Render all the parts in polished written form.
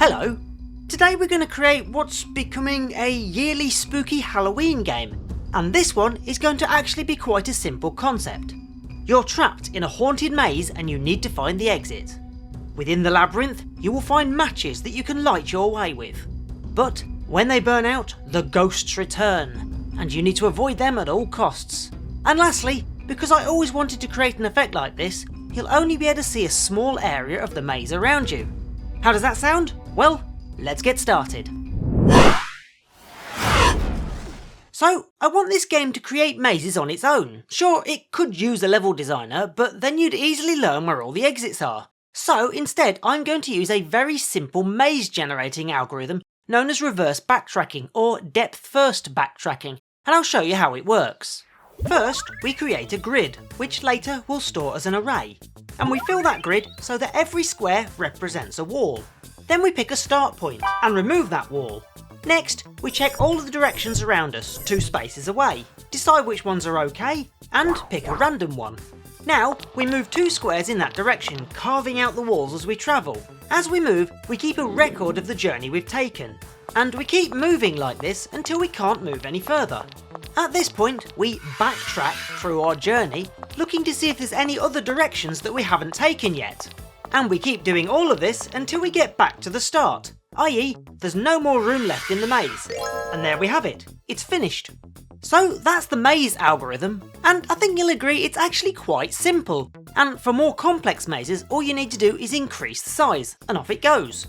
Hello! Today we're going to create what's becoming a yearly spooky Halloween game, and this one is going to actually be quite a simple concept. You're trapped in a haunted maze and you need to find the exit. Within the labyrinth you will find matches that you can light your way with, but when they burn out the ghosts return, and you need to avoid them at all costs. And lastly, because I always wanted to create an effect like this, you'll only be able to see a small area of the maze around you. How does that sound? Well, let's get started. So, I want this game to create mazes on its own. Sure, it could use a level designer, but then you'd easily learn where all the exits are. So instead, I'm going to use a very simple maze generating algorithm known as reverse backtracking or depth first backtracking, and I'll show you how it works. First, we create a grid, which later we'll store as an array, and we fill that grid so that every square represents a wall. Then we pick a start point and remove that wall. Next, we check all of the directions around us 2 spaces away, decide which ones are okay, and pick a random one. Now, we move 2 squares in that direction, carving out the walls as we travel. As we move, we keep a record of the journey we've taken, and we keep moving like this until we can't move any further. At this point, we backtrack through our journey, looking to see if there's any other directions that we haven't taken yet. And we keep doing all of this until we get back to the start, i.e. there's no more room left in the maze. And there we have it, it's finished. So that's the maze algorithm, and I think you'll agree it's actually quite simple. And for more complex mazes, all you need to do is increase the size, and off it goes.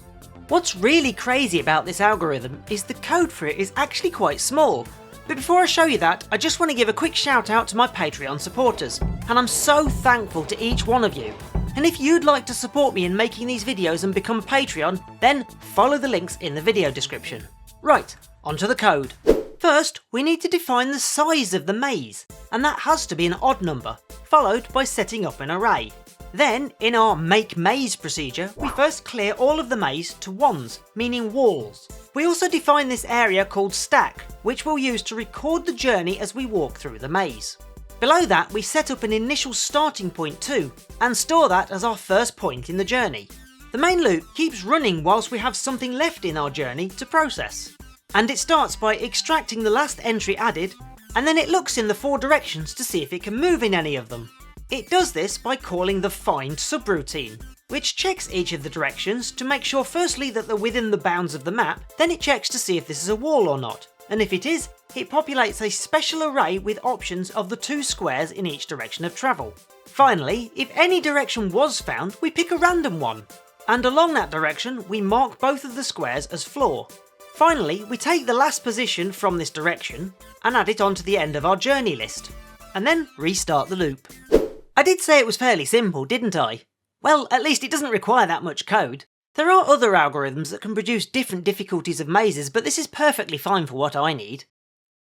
What's really crazy about this algorithm is the code for it is actually quite small. But before I show you that, I just want to give a quick shout out to my Patreon supporters, and I'm so thankful to each one of you. And if you'd like to support me in making these videos and become a Patreon, then follow the links in the video description. Right, onto the code. First, we need to define the size of the maze, and that has to be an odd number, followed by setting up an array. Then, in our make maze procedure, we first clear all of the maze to ones, meaning walls. We also define this area called stack, which we'll use to record the journey as we walk through the maze. Below that, we set up an initial starting point too, and store that as our first point in the journey. The main loop keeps running whilst we have something left in our journey to process. And it starts by extracting the last entry added, and then it looks in the 4 directions to see if it can move in any of them. It does this by calling the find subroutine, which checks each of the directions to make sure firstly that they're within the bounds of the map, then it checks to see if this is a wall or not, and if it is, it populates a special array with options of the 2 squares in each direction of travel. Finally, if any direction was found, we pick a random one, and along that direction we mark both of the squares as floor. Finally, we take the last position from this direction and add it onto the end of our journey list, and then restart the loop. I did say it was fairly simple, didn't I? Well, at least it doesn't require that much code. There are other algorithms that can produce different difficulties of mazes, but this is perfectly fine for what I need.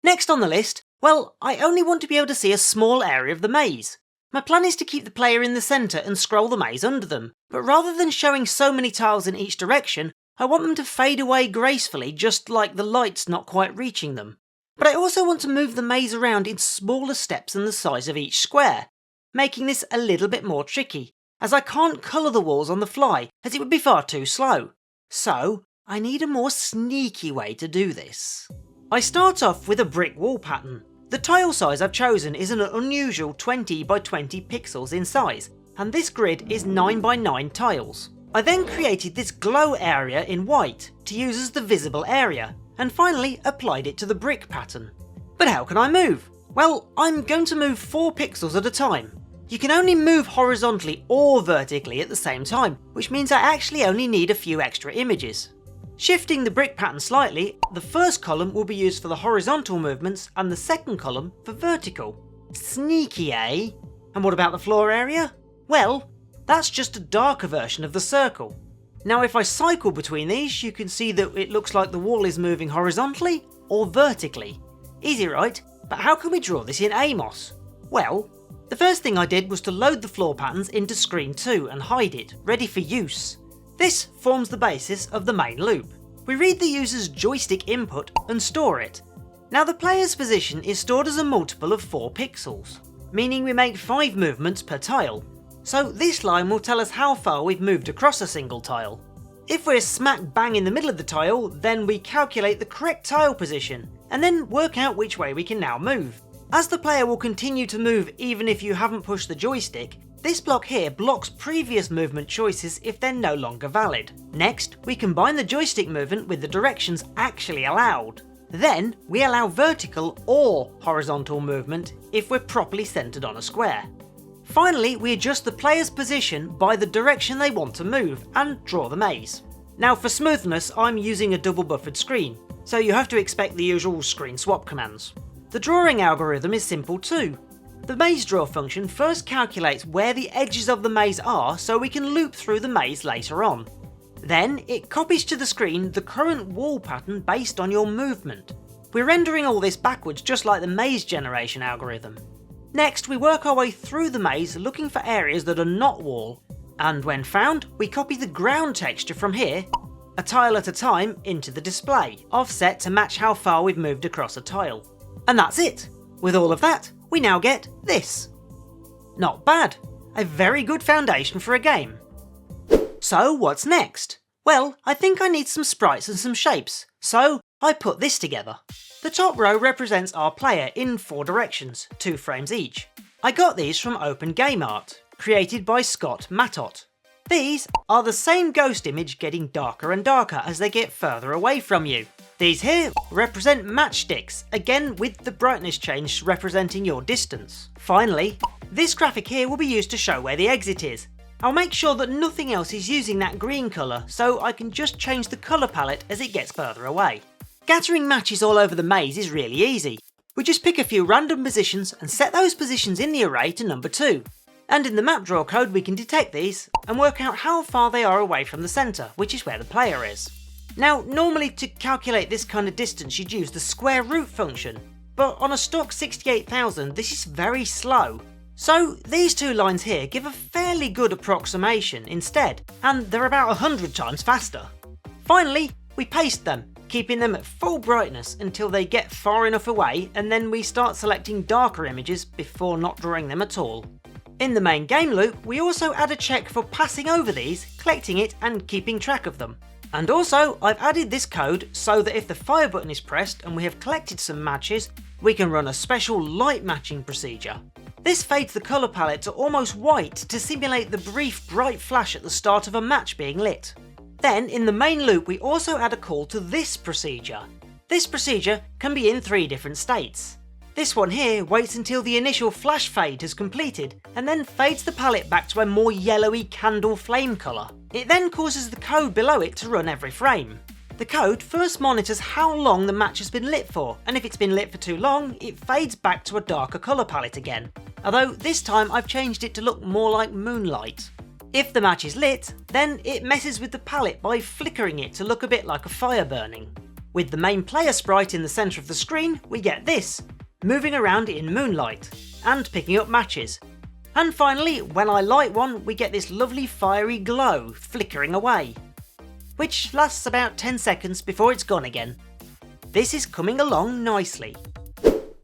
Next on the list, well, I only want to be able to see a small area of the maze. My plan is to keep the player in the centre and scroll the maze under them, but rather than showing so many tiles in each direction, I want them to fade away gracefully, just like the lights not quite reaching them. But I also want to move the maze around in smaller steps than the size of each square, making this a little bit more tricky, as I can't colour the walls on the fly, as it would be far too slow. So, I need a more sneaky way to do this. I start off with a brick wall pattern. The tile size I've chosen is an unusual 20 by 20 pixels in size, and this grid is 9 by 9 tiles. I then created this glow area in white to use as the visible area, and finally applied it to the brick pattern. But how can I move? Well, I'm going to move 4 pixels at a time. You can only move horizontally or vertically at the same time, which means I actually only need a few extra images. Shifting the brick pattern slightly, the first column will be used for the horizontal movements and the second column for vertical. Sneaky, eh? And what about the floor area? Well, that's just a darker version of the circle. Now if I cycle between these, you can see that it looks like the wall is moving horizontally or vertically. Easy, right? But how can we draw this in AMOS? Well, the first thing I did was to load the floor patterns into screen 2 and hide it, ready for use. This forms the basis of the main loop. We read the user's joystick input and store it. Now the player's position is stored as a multiple of 4 pixels, meaning we make 5 movements per tile. So this line will tell us how far we've moved across a single tile. If we're smack bang in the middle of the tile, then we calculate the correct tile position, and then work out which way we can now move. As the player will continue to move even if you haven't pushed the joystick, this block here blocks previous movement choices if they're no longer valid. Next, we combine the joystick movement with the directions actually allowed. Then, we allow vertical or horizontal movement if we're properly centered on a square. Finally, we adjust the player's position by the direction they want to move and draw the maze. Now for smoothness, I'm using a double buffered screen, so you have to expect the usual screen swap commands. The drawing algorithm is simple too. The maze draw function first calculates where the edges of the maze are so we can loop through the maze later on. Then it copies to the screen the current wall pattern based on your movement. We're rendering all this backwards just like the maze generation algorithm. Next, we work our way through the maze looking for areas that are not wall, and when found, we copy the ground texture from here, a tile at a time, into the display, offset to match how far we've moved across a tile. And that's it! With all of that, we now get this. Not bad. A very good foundation for a game. So what's next? Well, I think I need some sprites and some shapes, so I put this together. The top row represents our player in 4 directions, 2 frames each. I got these from Open Game Art, created by Scott Mattot. These are the same ghost image getting darker and darker as they get further away from you. These here represent matchsticks, again with the brightness change representing your distance. Finally, this graphic here will be used to show where the exit is. I'll make sure that nothing else is using that green colour, so I can just change the colour palette as it gets further away. Scattering matches all over the maze is really easy. We just pick a few random positions and set those positions in the array to number 2. And in the map draw code we can detect these and work out how far they are away from the centre, which is where the player is. Now, normally to calculate this kind of distance you'd use the square root function, but on a stock 68,000 this is very slow. So these 2 lines here give a fairly good approximation instead, and they're about 100 times faster. Finally, we paste them, keeping them at full brightness until they get far enough away, and then we start selecting darker images before not drawing them at all. In the main game loop, we also add a check for passing over these, collecting it and keeping track of them. And also, I've added this code so that if the fire button is pressed and we have collected some matches, we can run a special light matching procedure. This fades the colour palette to almost white to simulate the brief bright flash at the start of a match being lit. Then, in the main loop, we also add a call to this procedure. This procedure can be in 3 different states. This one here waits until the initial flash fade has completed, and then fades the palette back to a more yellowy candle flame colour. It then causes the code below it to run every frame. The code first monitors how long the match has been lit for, and if it's been lit for too long, it fades back to a darker colour palette again. Although this time I've changed it to look more like moonlight. If the match is lit, then it messes with the palette by flickering it to look a bit like a fire burning. With the main player sprite in the centre of the screen, we get this, moving around in moonlight, and picking up matches. And finally, when I light one, we get this lovely fiery glow flickering away, which lasts about 10 seconds before it's gone again. This is coming along nicely.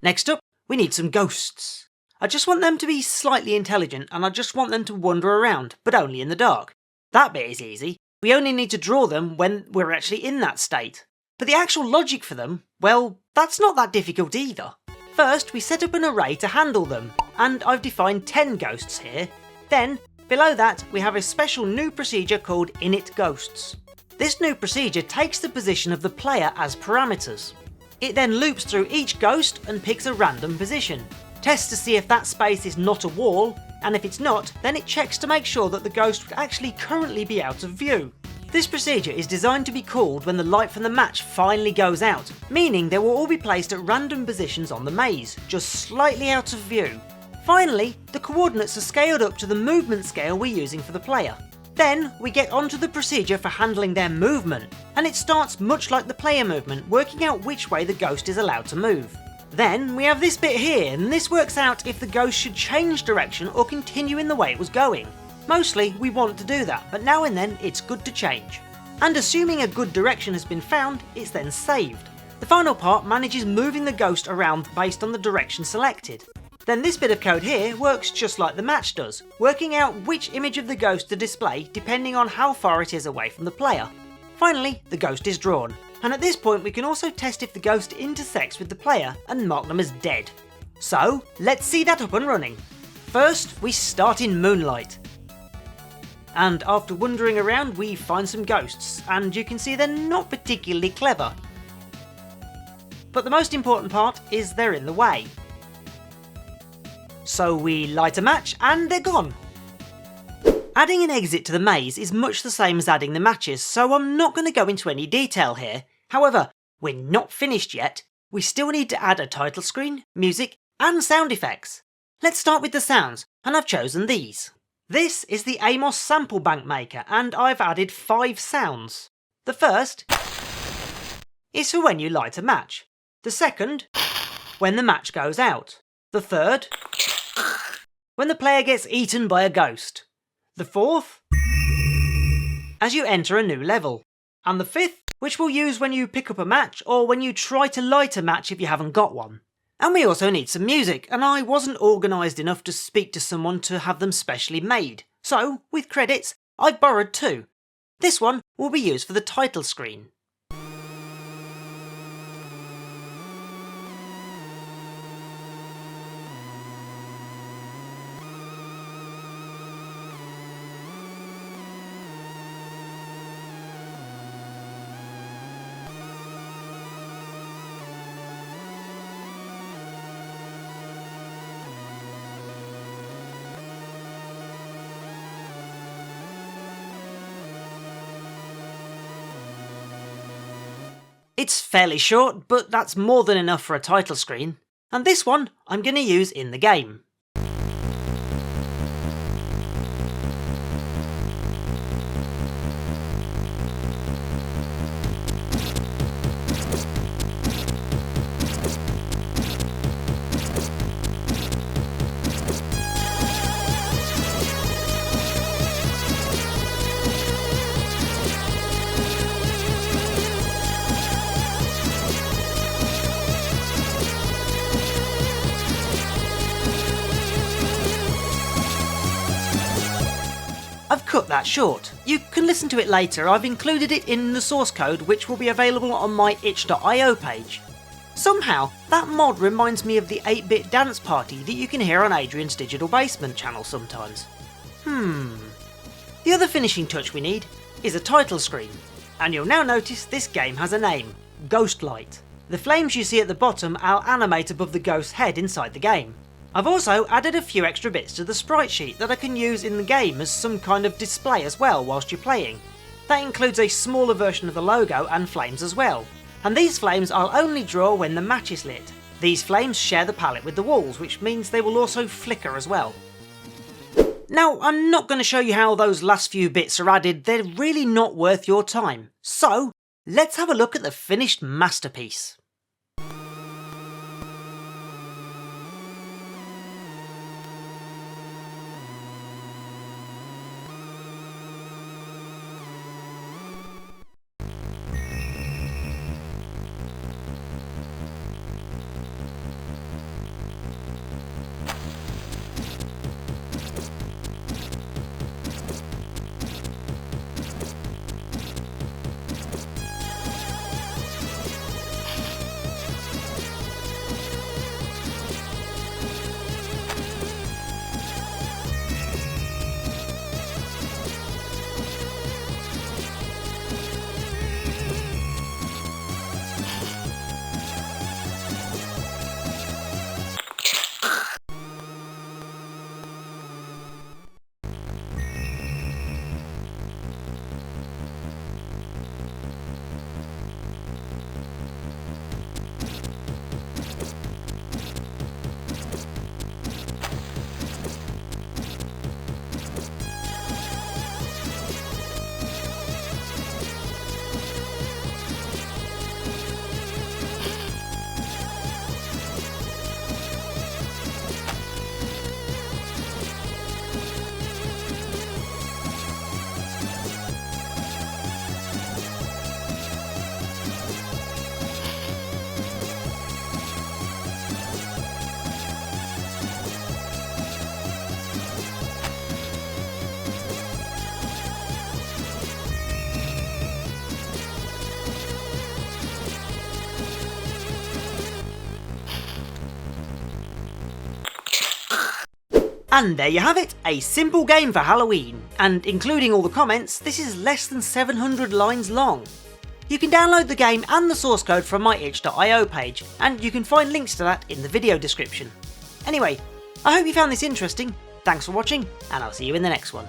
Next up, we need some ghosts. I just want them to be slightly intelligent, and I just want them to wander around, but only in the dark. That bit is easy. We only need to draw them when we're actually in that state. But the actual logic for them, well, that's not that difficult either. First, we set up an array to handle them, and I've defined 10 ghosts here. Then, below that, we have a special new procedure called initGhosts. This new procedure takes the position of the player as parameters. It then loops through each ghost and picks a random position. Tests to see if that space is not a wall, and if it's not, then it checks to make sure that the ghost would actually currently be out of view. This procedure is designed to be called when the light from the match finally goes out, meaning they will all be placed at random positions on the maze, just slightly out of view. Finally, the coordinates are scaled up to the movement scale we're using for the player. Then, we get onto the procedure for handling their movement, and it starts much like the player movement, working out which way the ghost is allowed to move. Then we have this bit here, and this works out if the ghost should change direction or continue in the way it was going. Mostly we want to do that, but now and then it's good to change. And assuming a good direction has been found, it's then saved. The final part manages moving the ghost around based on the direction selected. Then this bit of code here works just like the match does, working out which image of the ghost to display depending on how far it is away from the player. Finally, the ghost is drawn, and at this point we can also test if the ghost intersects with the player and mark them as dead. So, let's see that up and running. First, we start in Moonlight. And after wandering around we find some ghosts, and you can see they're not particularly clever. But the most important part is they're in the way. So we light a match and they're gone. Adding an exit to the maze is much the same as adding the matches, so I'm not going to go into any detail here. However, we're not finished yet. We still need to add a title screen, music and sound effects. Let's start with the sounds, and I've chosen these. This is the AMOS sample bank maker, and I've added 5 sounds. The first is for when you light a match. The second, when the match goes out. The third, when the player gets eaten by a ghost. The fourth, as you enter a new level. And the fifth, which we'll use when you pick up a match or when you try to light a match if you haven't got one. And we also need some music, and I wasn't organised enough to speak to someone to have them specially made. So, with credits, I've borrowed 2. This one will be used for the title screen. It's fairly short, but that's more than enough for a title screen. And this one I'm going to use in the game. I've cut that short. You can listen to it later. I've included it in the source code, which will be available on my itch.io page. Somehow, that mod reminds me of the 8-bit dance party that you can hear on Adrian's Digital Basement channel sometimes. The other finishing touch we need is a title screen. And you'll now notice this game has a name, GhostLight. The flames you see at the bottom are animate above the ghost's head inside the game. I've also added a few extra bits to the sprite sheet that I can use in the game as some kind of display as well whilst you're playing. That includes a smaller version of the logo and flames as well. And these flames I'll only draw when the match is lit. These flames share the palette with the walls, which means they will also flicker as well. Now, I'm not going to show you how those last few bits are added, they're really not worth your time. So, let's have a look at the finished masterpiece. And there you have it, a simple game for Halloween, and including all the comments, this is less than 700 lines long. You can download the game and the source code from my itch.io page, and you can find links to that in the video description. Anyway, I hope you found this interesting, thanks for watching, and I'll see you in the next one.